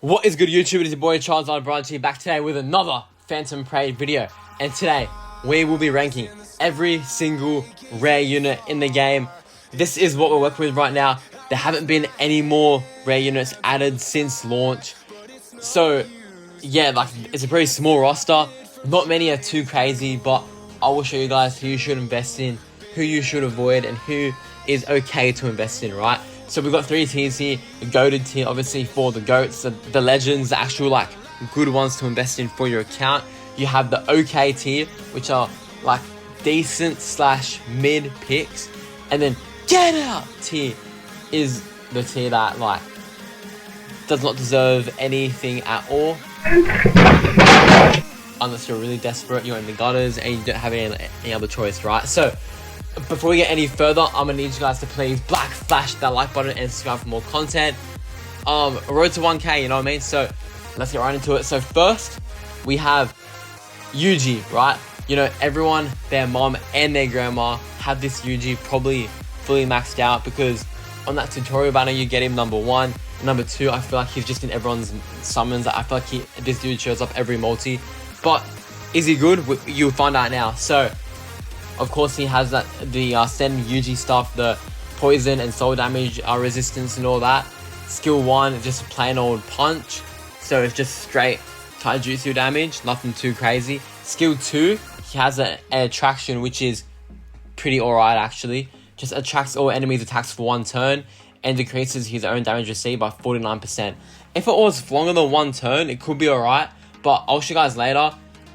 What is good, YouTube? It is your boy Charles Branchi back today with another Phantom Parade video. And today we will be ranking every single rare unit in the game. This is what we're working with right now. There haven't been any more rare units added since launch. So yeah, like it's a pretty small roster. Not many are too crazy, but I will show you guys who you should invest in, who you should avoid, and who is okay to invest in, right? So we've got three tiers here. The goated tier, obviously for the goats, the legends, the actual like good ones to invest in for your account. You have the okay tier, which are like decent slash mid picks, and then get out tier is the tier that like does not deserve anything at all, unless you're really desperate, you're in the gutters, and you don't have any other choice, right? So before we get any further, I'm gonna need you guys to please flash that like button and subscribe for more content. Road to 1K, you know what I mean? So let's get right into it. So first, we have Yuji, right? You know, everyone, their mom and their grandma have this Yuji probably fully maxed out, because on that tutorial banner you get him number 1. Number 2, I feel like he's just in everyone's summons. I feel like this dude shows up every multi. But is he good? You'll find out now. So of course, he has the standard Yuji stuff, the poison and soul damage resistance and all that. Skill 1 is just a plain old punch, so it's just straight taijutsu damage, nothing too crazy. Skill 2, he has an attraction which is pretty alright actually. Just attracts all enemies' attacks for 1 turn and decreases his own damage received by 49%. If it was longer than 1 turn, it could be alright, but I'll show you guys later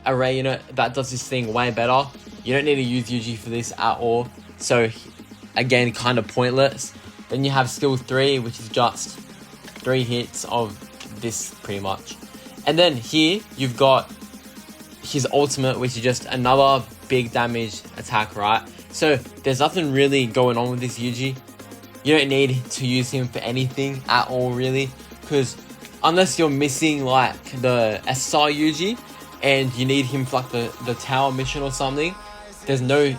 a rare unit that does this thing way better. You don't need to use Yuji for this at all, so again, kind of pointless. Then you have skill 3, which is just 3 hits of this pretty much. And then here you've got his ultimate, which is just another big damage attack, right? So there's nothing really going on with this Yuji. You don't need to use him for anything at all really, because unless you're missing like the SR Yuji and you need him for like the tower mission or something, there's no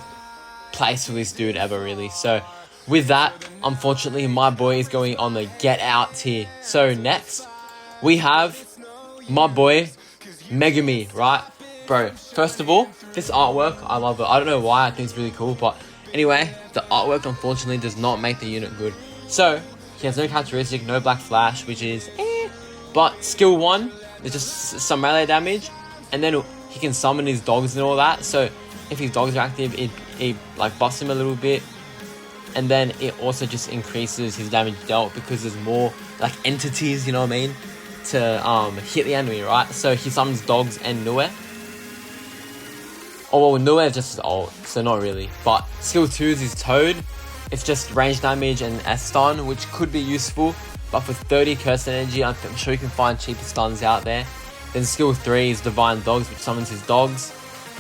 place for this dude ever really. So with that, unfortunately, my boy is going on the get out tier. So next, we have my boy Megumi, right? Bro, first of all, this artwork, I love it. I don't know why, I think it's really cool, but anyway, the artwork unfortunately does not make the unit good. So he has no characteristic, no black flash, which is but skill 1 is just some melee damage, and then he can summon his dogs and all that. So if his dogs are active, it like buffs him a little bit, and then it also just increases his damage dealt because there's more like entities, you know what I mean, to hit the enemy, right? So he summons dogs and Nue. Oh well, Nue is just his ult, so not really. But skill 2 is his Toad. It's just range damage and S stun, which could be useful, but for 30 curse energy, I'm sure you can find cheaper stuns out there. Then skill 3 is Divine Dogs, which summons his dogs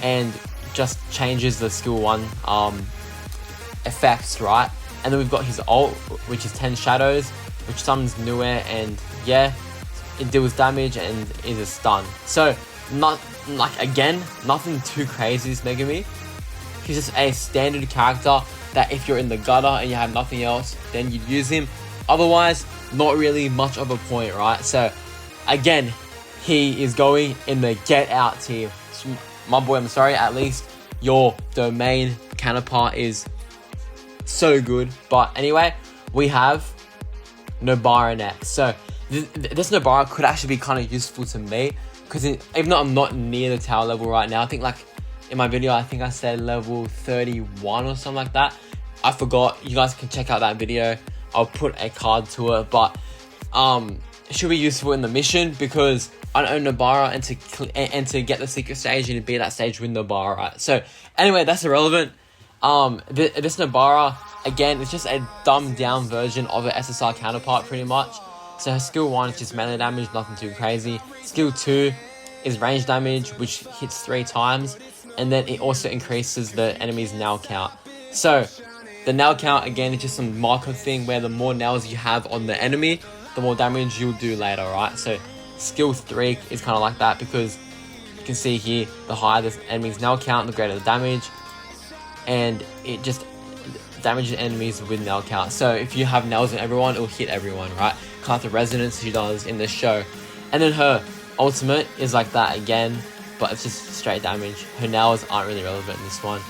and just changes the skill 1 effects, right? And then we've got his ult, which is 10 shadows, which summons Nue, and yeah, it deals damage and is a stun. So not like, again, nothing too crazy this Megumi. He's just a standard character that if you're in the gutter and you have nothing else, then you'd use him. Otherwise, not really much of a point, right? So again, he is going in the get out tier. My boy, I'm sorry, at least your domain counterpart is so good. But anyway, we have Nobara next. So this Nobara could actually be kind of useful to me, because even though I'm not near the tower level right now, I think like in my video, I think I said level 31 or something like that. I forgot. You guys can check out that video. I'll put a card to it, but it should be useful in the mission, because I own Nobara, and to get the secret stage, you need to be at that stage with Nobara, right? So anyway, that's irrelevant. This Nobara, again, it's just a dumbed down version of an SSR counterpart pretty much. So her skill 1 is just melee damage, nothing too crazy. Skill 2 is range damage, which hits 3 times, and then it also increases the enemy's nail count. So the nail count, again, is just some marker thing where the more nails you have on the enemy, the more damage you'll do later, right? So skill 3 is kind of like that, because you can see here, the higher the enemy's nail count, the greater the damage, and it just damages enemies with nail count. So if you have nails on everyone, it will hit everyone, right? Kind of the resonance she does in this show. And then her ultimate is like that again, but it's just straight damage. Her nails aren't really relevant in this one.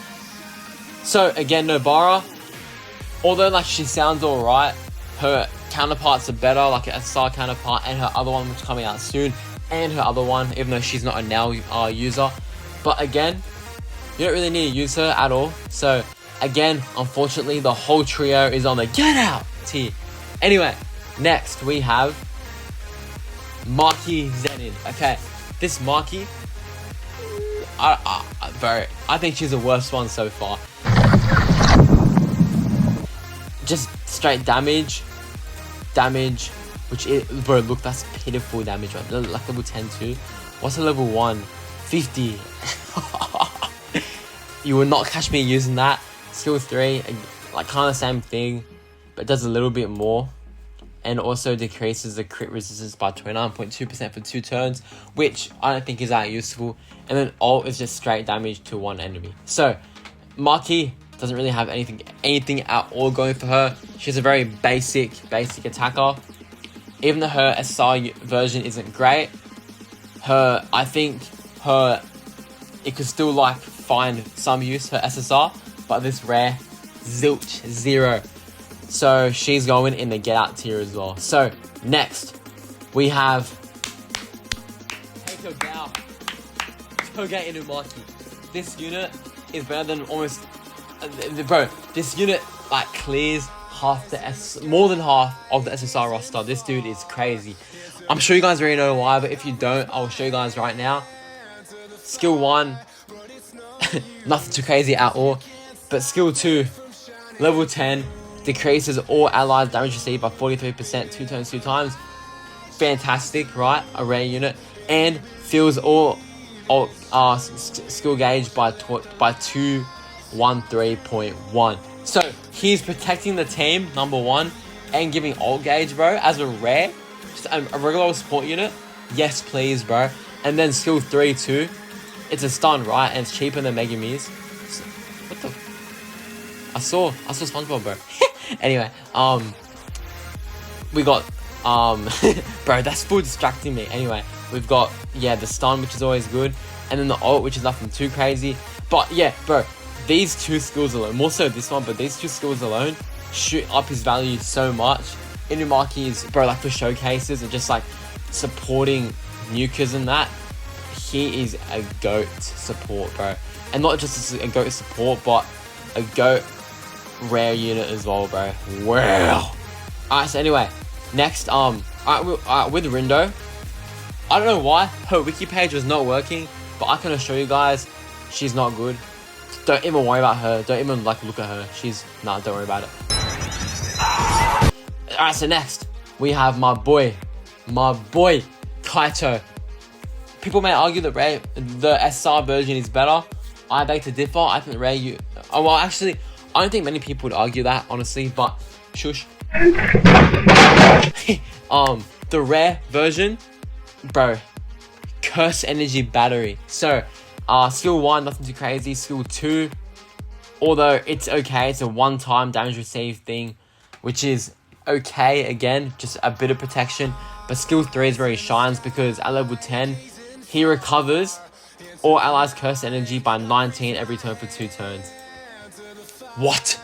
So again, Nobara, although like she sounds alright, her counterparts are better, like a SR counterpart and her other one which is coming out soon, and her other one, even though she's not a nail user. But again, you don't really need to use her at all. So again, unfortunately, the whole trio is on the get out tier. Anyway, next we have Maki Zenin. Okay, this Maki, bro, I think she's the worst one so far. Just straight damage, which is, bro, look, that's pitiful damage, right? Like level 10 too. What's a level 1? 50. You will not catch me using that. Skill 3, like kind of the same thing, but does a little bit more. And also decreases the crit resistance by 29.2% for 2 turns, which I don't think is that useful. And then ult is just straight damage to one enemy. So Maki doesn't really have anything at all going for her. She's a very basic attacker. Even though her SR version isn't great, I think it could still like find some use, her SSR, but this rare, zilch, 0. So she's going in the get out tier as well. So next we have Kaito Toge Inumaki. This unit is better than almost, bro, this unit like clears more than half of the SSR roster. This dude is crazy. I'm sure you guys already know why, but if you don't, I'll show you guys right now. Skill 1, nothing too crazy at all. But skill 2, level 10, decreases all allies damage received by 43%, 2 turns 2 times. Fantastic, right? A rare unit. And fills all skill gauge by 213.1. So he's protecting the team, number 1, and giving ult gauge, bro, as a rare, just a regular support unit. Yes, please, bro. And then skill 3 too. It's a stun, right? And it's cheaper than Megumi's. So, what the? I saw SpongeBob, bro. Anyway, we got bro, that's full distracting me. Anyway, we've got the stun, which is always good, and then the ult, which is nothing too crazy. But yeah, bro, these 2 skills alone, more so this one, but these 2 skills alone shoot up his value so much. Inumaki's, bro, like for showcases and just like supporting nukers and that, he is a GOAT support, bro. And not just a GOAT support, but a GOAT rare unit as well, bro. Wow. Alright, so anyway, next, with Rindo, I don't know why her wiki page was not working, but I can assure you guys, she's not good. Don't even worry about her. Don't even like look at her. Don't worry about it. Alright, so next we have my boy Kaito. People may argue that the SR version is better. I beg to differ. I think well, actually, I don't think many people would argue that, honestly, but shush. The rare version, bro, curse energy battery. So skill 1, nothing too crazy. Skill 2, although it's okay, it's a one-time damage received thing, which is okay. Again, just a bit of protection. But skill 3 is where he shines, because at level 10 he recovers all allies curse energy by 19 every turn for 2 turns. What?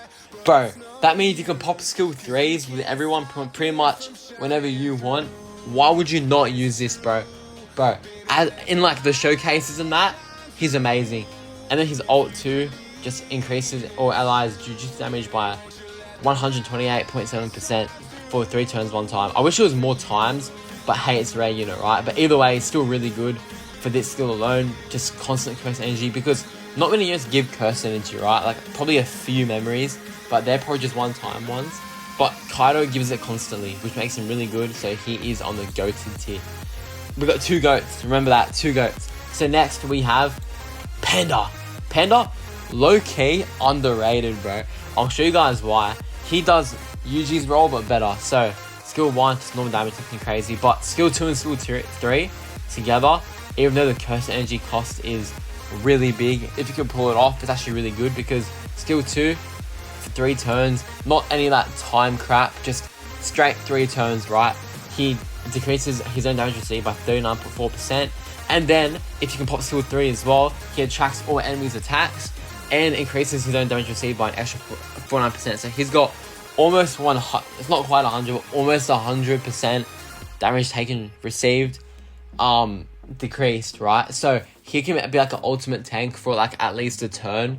Bro, that means you can pop skill 3s with everyone pretty much whenever you want. Why would you not use this, bro? Bro, in like the showcases and that, he's amazing. And then his ult too just increases all allies Jujutsu damage by 128.7% for 3 turns 1 time. I wish it was more times, but hey, it's a rare unit, right? But either way, it's still really good for this skill alone. Just constant curse energy, because not many units give curse energy, right? Like probably a few memories, but they're probably just one-time ones. But Kaito gives it constantly, which makes him really good. So he is on the goated tier. We got 2 goats. Remember that, 2 goats. So next we have Panda. Panda, low-key underrated, bro. I'll show you guys why. He does Yuji's role, but better. So skill 1, just normal damage, nothing crazy. But skill 2 and skill 3 together, even though the curse energy cost is really big, if you can pull it off, it's actually really good, because skill 2 for 3 turns, not any of that time crap, just straight 3 turns, right? He decreases his own damage received by 39.4%. And then, if you can pop skill 3 as well, he attracts all enemies' attacks and increases his own damage received by an extra 49%. So he's got almost it's not quite 100, but almost 100% damage taken received decreased, right? So he can be like an ultimate tank for like at least a turn,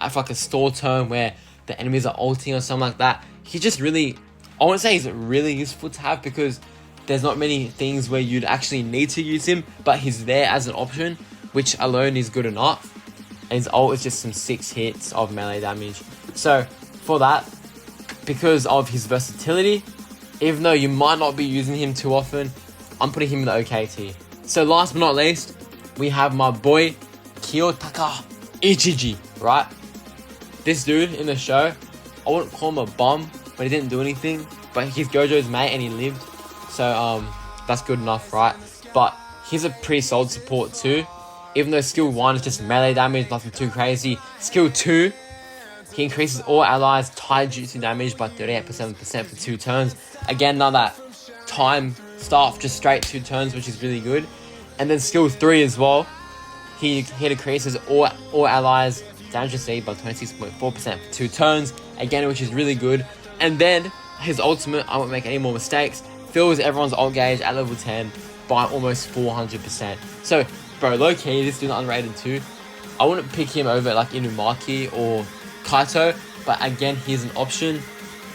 for like a stall turn where the enemies are ulting or something like that. He just really, I wouldn't say he's really useful to have because there's not many things where you'd actually need to use him, but he's there as an option, which alone is good enough. And his ult is just some 6 hits of melee damage. So for that, because of his versatility, even though you might not be using him too often, I'm putting him in the OK tier. So last but not least, we have my boy Kiyotaka Ichichi, right? This dude in the show, I wouldn't call him a bum, but he didn't do anything. But he's Gojo's mate and he lived. So that's good enough, right? But he's a pretty solid support too. Even though skill 1 is just melee damage, nothing too crazy. Skill 2, he increases all allies' taijutsu damage by 38.7% for 2 turns. Again, none of that time stuff, just straight 2 turns, which is really good. And then skill 3 as well, he decreases all allies' damage received by 26.4% for 2 turns. Again, which is really good. And then his ultimate, I won't make any more mistakes, fills everyone's ult gauge at level 10 by almost 400%. So, bro, low-key, this dude's underrated too. I wouldn't pick him over like Inumaki or Kaito, but again, he's an option,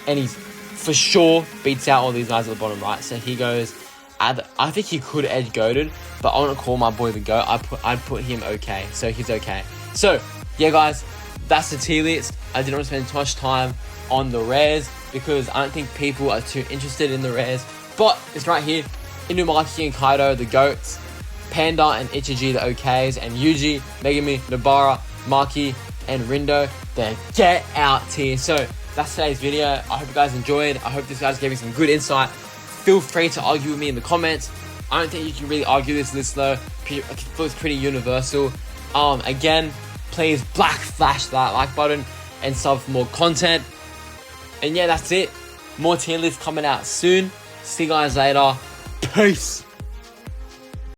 and he's for sure beats out all these guys at the bottom right. So he goes, I think he could edge goated, but I want to call my boy the GOAT. I'd put him okay, so he's okay. So, yeah guys, that's the tier list. I didn't want to spend too much time on the rares, because I don't think people are too interested in the rares. But it's right here. Inumaki and Kaito, the GOATs. Panda and Ichichi, the OKs. And Yuji, Megumi, Nobara, Maki, and Rindo, the get out tier. So that's today's video. I hope you guys enjoyed. I hope this guys gave me some good insight. Feel free to argue with me in the comments. I don't think you can really argue this list though. It feels pretty universal. Again, please black flash that like button and sub for more content. And yeah, that's it. More tier lists coming out soon. See you guys later. Peace.